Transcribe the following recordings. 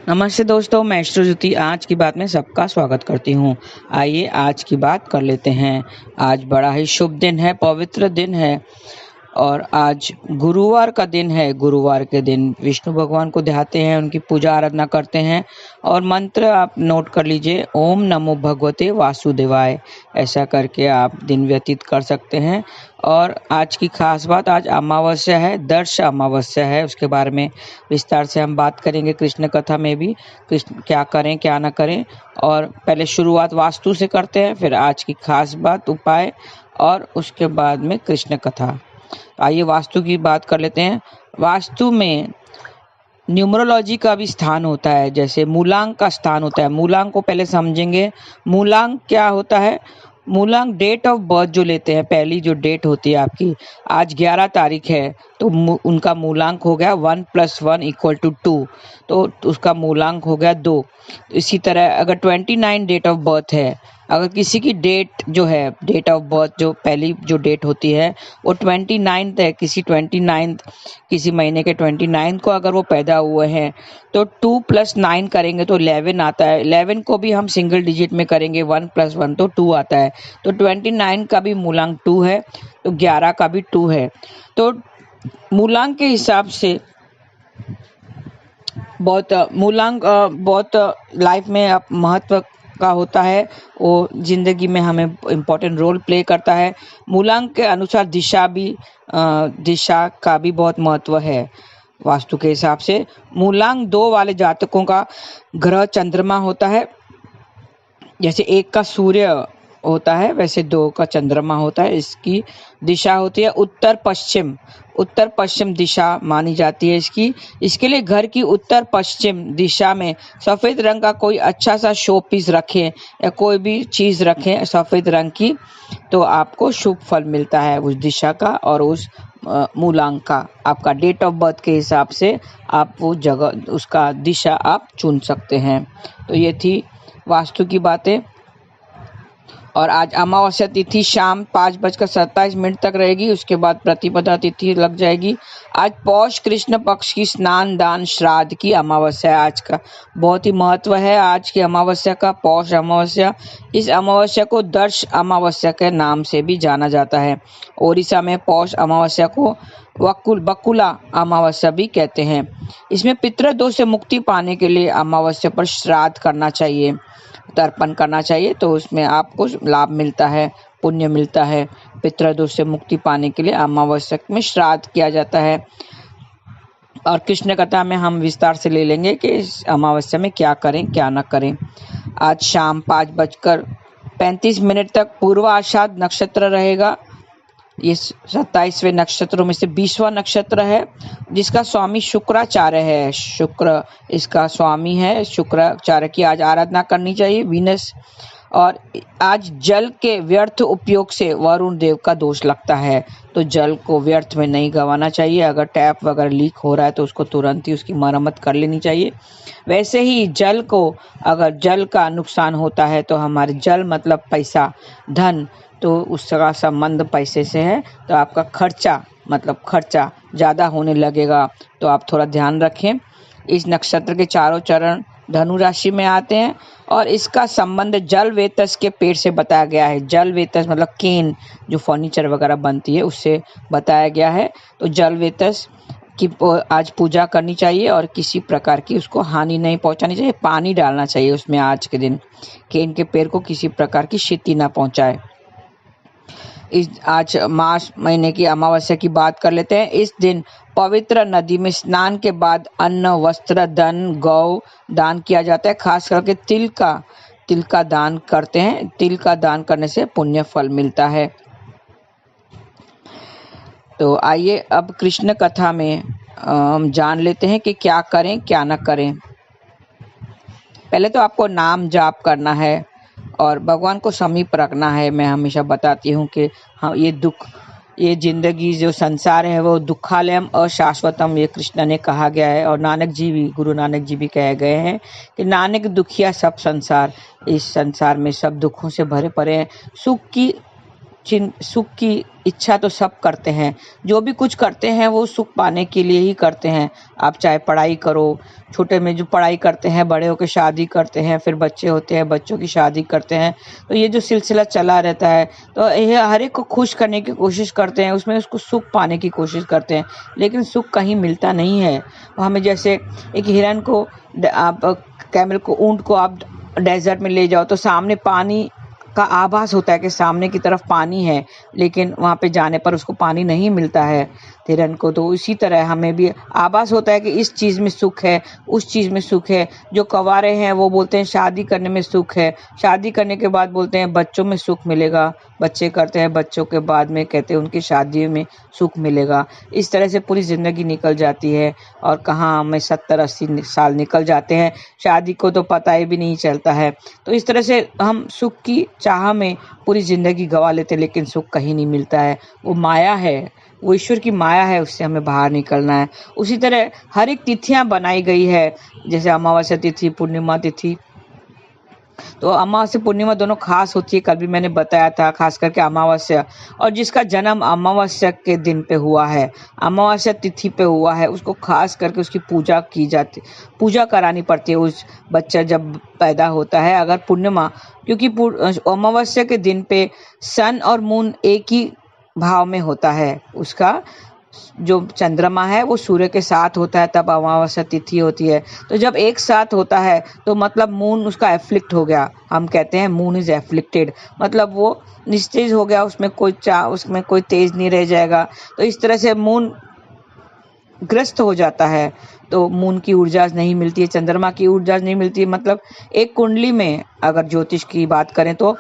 नमस्ते दोस्तों, मैं श्रुति आज की बात में सबका स्वागत करती हूँ। आइए आज की बात कर लेते हैं। आज बड़ा ही शुभ दिन है, पवित्र दिन है और आज गुरुवार का दिन है। गुरुवार के दिन विष्णु भगवान को ध्याते हैं, उनकी पूजा आराधना करते हैं और मंत्र आप नोट कर लीजिए, ओम नमो भगवते वासुदेवाय। ऐसा करके आप दिन व्यतीत कर सकते हैं। और आज की खास बात, आज अमावस्या है, दर्श अमावस्या है। उसके बारे में विस्तार से हम बात करेंगे कृष्ण कथा में भी, कृष्ण क्या करें क्या ना करें। और पहले शुरुआत वास्तु से करते हैं, फिर आज की खास बात, उपाय और उसके बाद में कृष्ण कथा। आइए वास्तु की बात कर लेते हैं। वास्तु में न्यूमरोलॉजी का भी स्थान होता है, जैसे मूलांक का स्थान होता है। मूलांक को पहले समझेंगे। मूलांक क्या होता है? मूलांक डेट ऑफ बर्थ जो लेते हैं, पहली जो डेट होती है आपकी, आज 11 तारीख है तो उनका मूलांक हो गया 1 + 1 = 2, तो उसका मूलांक हो गया 2। इसी तरह अगर 29 डेट ऑफ बर्थ है, अगर किसी की डेट जो है, डेट ऑफ बर्थ जो पहली जो डेट होती है वो 29 है, किसी महीने के 29 को अगर वो पैदा हुए हैं, तो 2 + 9 करेंगे तो 11 आता है। 11 को भी हम सिंगल डिजिट में करेंगे, 1 + 1 तो 2 आता है। तो 29 का भी मूलांक 2 है, तो 11 का भी 2 है। तो मूलांक के हिसाब से बहुत लाइफ में अब महत्व का होता है, वो जिंदगी में हमें इम्पोर्टेंट रोल प्ले करता है। मूलांक के अनुसार दिशा का भी बहुत महत्व है। वास्तु के हिसाब से मूलांक 2 वाले जातकों का ग्रह चंद्रमा होता है। जैसे एक का सूर्य होता है, वैसे 2 का चंद्रमा होता है। इसकी दिशा होती है उत्तर पश्चिम दिशा मानी जाती है इसके लिए घर की उत्तर पश्चिम दिशा में सफेद रंग का कोई अच्छा सा शो पीस रखें या कोई भी चीज रखें सफेद रंग की, तो आपको शुभ फल मिलता है उस दिशा का और उस मूलांक का। आपका डेट ऑफ बर्थ के हिसाब से आप वो जगह, उसका दिशा आप चुन सकते हैं। तो ये थी वास्तु की बातें। और आज अमावस्या तिथि शाम 5:27 तक रहेगी, उसके बाद प्रतिपदा तिथि लग जाएगी। आज पौष कृष्ण पक्ष की स्नान दान श्राद्ध की अमावस्या है। आज का बहुत ही महत्व है आज की अमावस्या का, पौष अमावस्या। इस अमावस्या को दर्श अमावस्या के नाम से भी जाना जाता है। ओडिशा में पौष अमावस्या को बकुला अमावस्या भी कहते हैं। इसमें पितृदोष से मुक्ति पाने के लिए अमावस्या पर श्राद्ध करना चाहिए, तर्पण करना चाहिए, तो उसमें आपको लाभ मिलता है, पुण्य मिलता है। पितृदोष से मुक्ति पाने के लिए अमावस्या में श्राद्ध किया जाता है। और कृष्ण कथा में हम विस्तार से ले लेंगे कि इस अमावस्या में क्या करें क्या न करें। आज शाम 5:35 तक पूर्वाषाढ़ नक्षत्र रहेगा। ये 27वें नक्षत्रों में से 20वां नक्षत्र है, जिसका स्वामी शुक्राचार्य है। शुक्र इसका स्वामी है। शुक्राचार्य की आज आराधना करनी चाहिए, वीनस। और आज जल के व्यर्थ उपयोग से वरुण देव का दोष लगता है, तो जल को व्यर्थ में नहीं गंवाना चाहिए। अगर टैप वगैरह लीक हो रहा है तो उसको तुरंत ही उसकी मरम्मत कर लेनी चाहिए। वैसे ही अगर जल का नुकसान होता है तो हमारे जल मतलब पैसा, धन, तो उसका संबंध पैसे से है, तो आपका खर्चा ज़्यादा होने लगेगा, तो आप थोड़ा ध्यान रखें। इस नक्षत्र के चारों चरण धनु राशि में आते हैं और इसका संबंध जल वेतस के पेड़ से बताया गया है। जल वेतस मतलब केन, जो फर्नीचर वगैरह बनती है, उससे बताया गया है। तो जल वेतस की आज पूजा करनी चाहिए और किसी प्रकार की उसको हानि नहीं पहुंचानी चाहिए। पानी डालना चाहिए उसमें आज के दिन। केन के पेड़ को किसी प्रकार की क्षति ना पहुंचाए। आज मार्च महीने की अमावस्या की बात कर लेते हैं। इस दिन पवित्र नदी में स्नान के बाद अन्न, वस्त्र, धन, गौ दान किया जाता है। खास करके तिल का दान करते हैं। तिल का दान करने से पुण्य फल मिलता है। तो आइए अब कृष्ण कथा में हम जान लेते हैं कि क्या करें क्या न करें। पहले तो आपको नाम जाप करना है और भगवान को समीप रखना है। मैं हमेशा बताती हूँ कि हाँ, ये जिंदगी जो संसार है वो दुखालयम अशाश्वतम, ये कृष्ण ने कहा गया है। और गुरु नानक जी भी कहे गए हैं कि नानक दुखिया सब संसार, इस संसार में सब दुखों से भरे पड़े हैं। सुख की सुख की इच्छा तो सब करते हैं, जो भी कुछ करते हैं वो सुख पाने के लिए ही करते हैं। आप चाहे पढ़ाई करो, छोटे में जो पढ़ाई करते हैं, बड़े होकर शादी करते हैं, फिर बच्चे होते हैं, बच्चों की शादी करते हैं, तो ये जो सिलसिला चला रहता है, तो ये हर एक को खुश करने की कोशिश करते हैं, उसमें उसको सुख पाने की कोशिश करते हैं, लेकिन सुख कहीं मिलता नहीं है। हमें जैसे एक हिरन को आप कैमल को ऊंट को आप डेजर्ट में ले जाओ तो सामने पानी का आभास होता है कि सामने की तरफ पानी है, लेकिन वहाँ पे जाने पर उसको पानी नहीं मिलता है हिरन को। तो इसी तरह हमें भी आभास होता है कि इस चीज़ में सुख है, उस चीज़ में सुख है। जो कवारे हैं वो बोलते हैं शादी करने में सुख है, शादी करने के बाद बोलते हैं बच्चों में सुख मिलेगा, बच्चे करते हैं, बच्चों के बाद में कहते हैं उनकी शादी में सुख मिलेगा। इस तरह से पूरी ज़िंदगी निकल जाती है और कहाँ हमें 70-80 साल निकल जाते हैं, शादी को तो पता ही भी नहीं चलता है। तो इस तरह से हम सुख की चाह में पूरी ज़िंदगी गंवा लेते हैं, लेकिन सुख कहीं नहीं मिलता है। वो माया है, वो ईश्वर की माया है, उससे हमें बाहर निकलना है। उसी तरह हर एक तिथियां बनाई गई है, जैसे अमावस्या तिथि, पूर्णिमा तिथि। तो अमावस्या पूर्णिमा दोनों खास होती है, कल भी मैंने बताया था, खास करके अमावस्या। और जिसका जन्म अमावस्या के दिन पे हुआ है, अमावस्या तिथि पे हुआ है, उसको खास करके उसकी पूजा की जाती, पूजा करानी पड़ती है उस बच्चा जब पैदा होता है। अगर पूर्णिमा, क्योंकि अमावस्या के दिन पे सन और मून एक ही भाव में होता है, उसका जो चंद्रमा है वो सूर्य के साथ होता है, तब अमावस्या तिथि होती है। तो जब एक साथ होता है तो मतलब मून उसका एफ्लिक्ट हो गया, हम कहते हैं मून इज एफ्लिक्टेड, मतलब वो निस्तेज हो गया, उसमें कोई तेज नहीं रह जाएगा। तो इस तरह से मून ग्रस्त हो जाता है, तो मून की ऊर्जा नहीं मिलती है, चंद्रमा की ऊर्जा नहीं मिलती है। मतलब एक कुंडली में अगर ज्योतिष की बात करें तो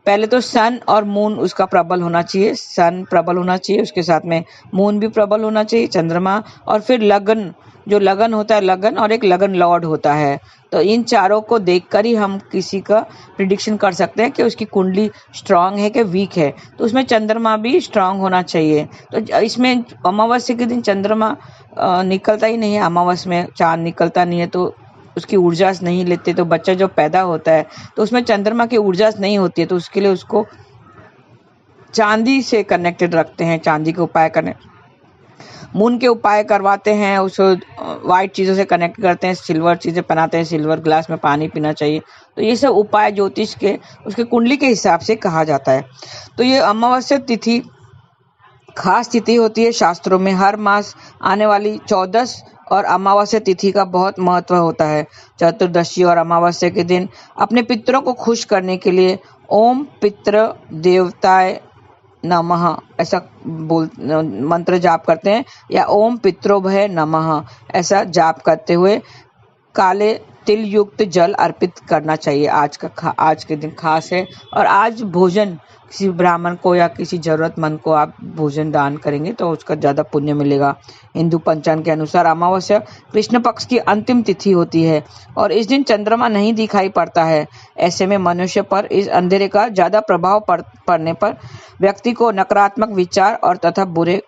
पहले तो सन और मून उसका प्रबल होना चाहिए, सन प्रबल होना चाहिए, उसके साथ में मून भी प्रबल होना चाहिए, चंद्रमा, और फिर लगन, जो लगन होता है, लगन, और एक लगन लॉर्ड होता है। तो इन चारों को देखकर ही हम किसी का प्रिडिक्शन कर सकते हैं कि उसकी कुंडली स्ट्रांग है कि वीक है। तो उसमें चंद्रमा भी स्ट्रांग होना चाहिए। तो इसमें अमावस्या के दिन चंद्रमा निकलता ही नहीं है, अमावस्या में चांद निकलता नहीं है, तो उसकी ऊर्जा नहीं लेते। तो बच्चा जो पैदा होता है तो उसमें चंद्रमा की ऊर्जा नहीं होती है, तो उसके लिए उसको चांदी से कनेक्टेड रखते हैं, चांदी के उपाय करने, मून के उपाय करवाते हैं, उसको वाइट चीज़ों से कनेक्ट करते हैं, सिल्वर चीज़ें पहनाते हैं, सिल्वर ग्लास में पानी पीना चाहिए। तो ये सब उपाय ज्योतिष के उसके कुंडली के हिसाब से कहा जाता है। तो ये अमावस्या तिथि खास तिथि होती है शास्त्रों में। हर मास आने वाली 14 और अमावस्या तिथि का बहुत महत्व होता है। चतुर्दशी और अमावस्या के दिन अपने पितरों को खुश करने के लिए ओम पितृ देवताय नमः ऐसा मंत्र जाप करते हैं, या ओम पितृभ्य नमः ऐसा जाप करते हुए काले तिल युक्त जल अर्पित करना चाहिए। आज के दिन खास है, और आज भोजन किसी ब्राह्मण को या किसी जरूरतमंद को आप भोजन दान करेंगे तो उसका ज़्यादा पुण्य मिलेगा। हिंदू पंचांग के अनुसार अमावस्या कृष्ण पक्ष की अंतिम तिथि होती है और इस दिन चंद्रमा नहीं दिखाई पड़ता है। ऐसे में मनुष्य पर इस अंधेरे का ज़्यादा प्रभाव पड़ने पर व्यक्ति को नकारात्मक विचार और तथा बुरे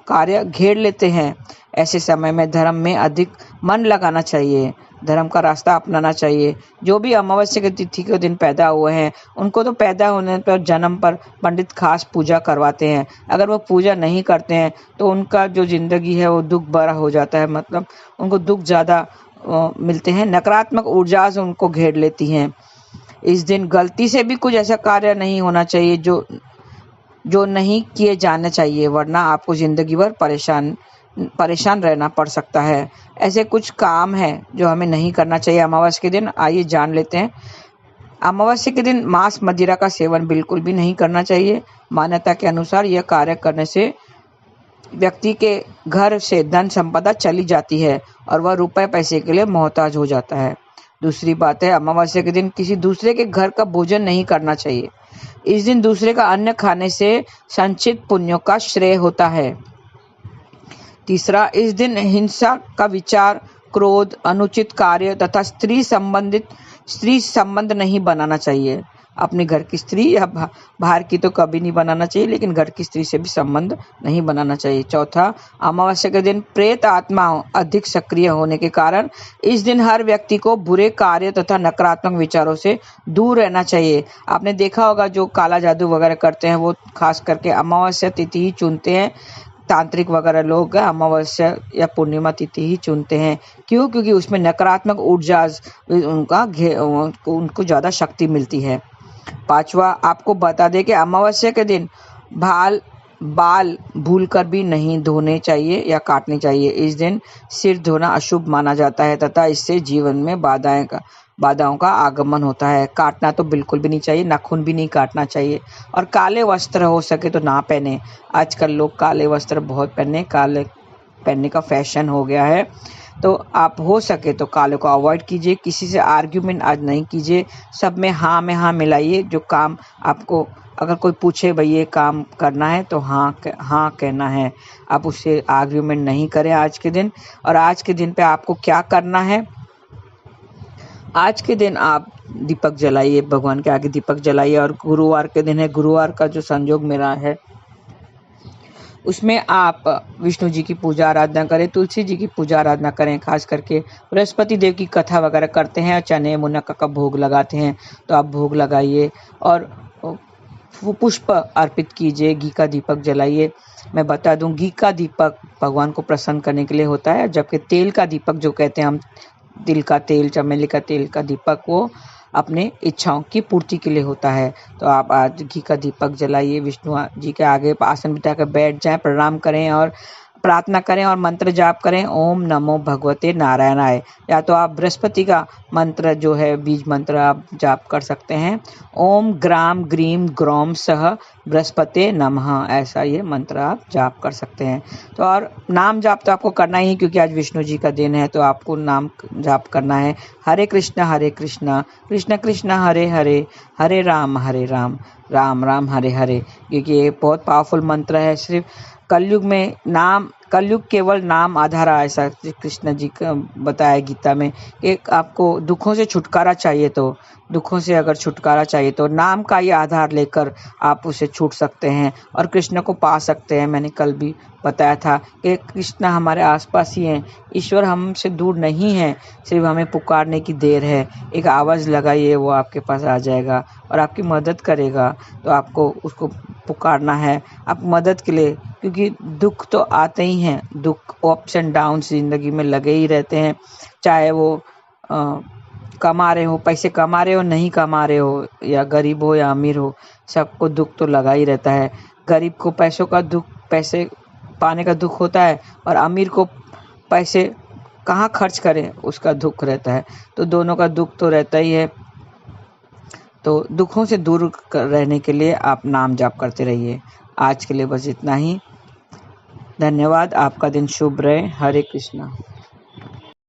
कार्य घेर लेते हैं। ऐसे समय में धर्म में अधिक मन लगाना चाहिए, धर्म का रास्ता अपनाना चाहिए। जो भी अमावस्या की तिथि के दिन पैदा हुए हैं उनको तो पैदा होने पर जन्म पर पंडित खास पूजा करवाते हैं। अगर वो पूजा नहीं करते हैं तो उनका जो जिंदगी है वो दुख भरा हो जाता है, मतलब उनको दुख ज़्यादा मिलते हैं, नकारात्मक ऊर्जा से उनको घेर लेती हैं। इस दिन गलती से भी कुछ ऐसा कार्य नहीं होना चाहिए जो नहीं किए जाने चाहिए, वरना आपको जिंदगी भर परेशान रहना पड़ सकता है। ऐसे कुछ काम है जो हमें नहीं करना चाहिए अमावस्या के दिन, आइए जान लेते हैं। अमावस्या के दिन मांस मदिरा का सेवन बिल्कुल भी नहीं करना चाहिए। मान्यता के अनुसार यह कार्य करने से व्यक्ति के घर से धन संपदा चली जाती है और वह रुपए पैसे के लिए मोहताज हो जाता है। दूसरी बात है, अमावस्या के दिन किसी दूसरे के घर का भोजन नहीं करना चाहिए। इस दिन दूसरे का अन्न खाने से संचित पुण्यों का श्रेय होता है। तीसरा, इस दिन हिंसा का विचार, क्रोध, अनुचित कार्य तथा स्त्री संबंध नहीं बनाना चाहिए। अपने घर की स्त्री या बाहर की तो कभी नहीं बनाना चाहिए, लेकिन घर की स्त्री से भी संबंध नहीं बनाना चाहिए। चौथा, अमावस्या के दिन प्रेत आत्माओं अधिक सक्रिय होने के कारण इस दिन हर व्यक्ति को बुरे कार्य तथा नकारात्मक विचारों से दूर रहना चाहिए। आपने देखा होगा जो काला जादू वगैरह करते हैं वो खास करके अमावस्या तिथि ही चुनते हैं। तांत्रिक वगैरह लोग अमावस्या या पूर्णिमा तिथि ही चुनते हैं। क्यों? क्योंकि उसमें नकारात्मक ऊर्जा उनको ज़्यादा शक्ति मिलती है। पांचवा, आपको बता दें कि अमावस्या के दिन बाल भूलकर भी नहीं धोने चाहिए या काटने चाहिए। इस दिन सिर धोना अशुभ माना जाता है तथा इससे जीवन में बाधाओं का आगमन होता है। काटना तो बिल्कुल भी नहीं चाहिए, नाखून भी नहीं काटना चाहिए। और काले वस्त्र हो सके तो ना पहने। आजकल लोग काले वस्त्र बहुत काले पहनने का फैशन हो गया है, तो आप हो सके तो काले को अवॉइड कीजिए। किसी से आर्ग्यूमेंट आज नहीं कीजिए, सब में हाँ मिलाइए। जो काम आपको अगर कोई पूछे भाई ये काम करना है तो हाँ कहना है, आप उससे आर्ग्यूमेंट नहीं करें आज के दिन। और आज के दिन पे आपको क्या करना है, आज के दिन आप दीपक जलाइए, भगवान के आगे दीपक जलाइए। और गुरुवार के दिन है, गुरुवार का जो संयोग मेरा है उसमें आप विष्णु जी की पूजा आराधना करें, तुलसी जी की पूजा आराधना करें। खास करके बृहस्पति देव की कथा वगैरह करते हैं, चने मुनक्का का भोग लगाते हैं तो आप भोग लगाइए और पुष्प अर्पित कीजिए, घी का दीपक जलाइए। मैं बता दूं, घी का दीपक भगवान को प्रसन्न करने के लिए होता है, जबकि तेल का दीपक जो कहते हैं हम, तिल का तेल, चमेली का तेल का दीपक, वो अपने इच्छाओं की पूर्ति के लिए होता है। तो आप आज घी का दीपक जलाइए, विष्णु जी के आगे आसन बिठाकर बैठ जाएं, प्रणाम करें और प्रार्थना करें और मंत्र जाप करें, ओम नमो भगवते नारायणाय। या तो आप बृहस्पति का मंत्र जो है बीज मंत्र आप जाप कर सकते हैं, ओम ग्राम ग्रीम ग्रोम सह बृहस्पते नमः, ऐसा ये मंत्र आप जाप कर सकते हैं। तो और नाम जाप तो आपको करना ही, क्योंकि आज विष्णु जी का दिन है तो आपको नाम जाप करना है। हरे कृष्णा कृष्ण कृष्ण हरे हरे, हरे राम राम राम हरे हरे। क्योंकि ये बहुत पावरफुल मंत्र है। सिर्फ कलयुग केवल नाम आधार, ऐसा कृष्ण जी का बताया गीता में। एक आपको दुखों से छुटकारा चाहिए तो नाम का ये आधार लेकर आप उसे छूट सकते हैं और कृष्ण को पा सकते हैं। मैंने कल भी बताया था कि कृष्ण हमारे आसपास ही हैं, ईश्वर हमसे दूर नहीं है, सिर्फ हमें पुकारने की देर है। एक आवाज़ लगाइए, वो आपके पास आ जाएगा और आपकी मदद करेगा। तो आपको उसको पुकारना है आप मदद के लिए, क्योंकि दुख तो आते ही हैं, दुख अप्स एंड डाउन्स ज़िंदगी में लगे ही रहते हैं। चाहे वो कमा रहे हो, पैसे कमा रहे हो, नहीं कमा रहे हो, या गरीब हो या अमीर हो, सबको दुख तो लगा ही रहता है। गरीब को पैसों का दुख, पैसे पाने का दुख होता है, और अमीर को पैसे कहाँ खर्च करें उसका दुख रहता है। तो दोनों का दुख तो रहता ही है। तो दुखों से दूर रहने के लिए आप नाम जाप करते रहिए। आज के लिए बस इतना ही। धन्यवाद। आपका दिन शुभ रहे। हरे कृष्णा।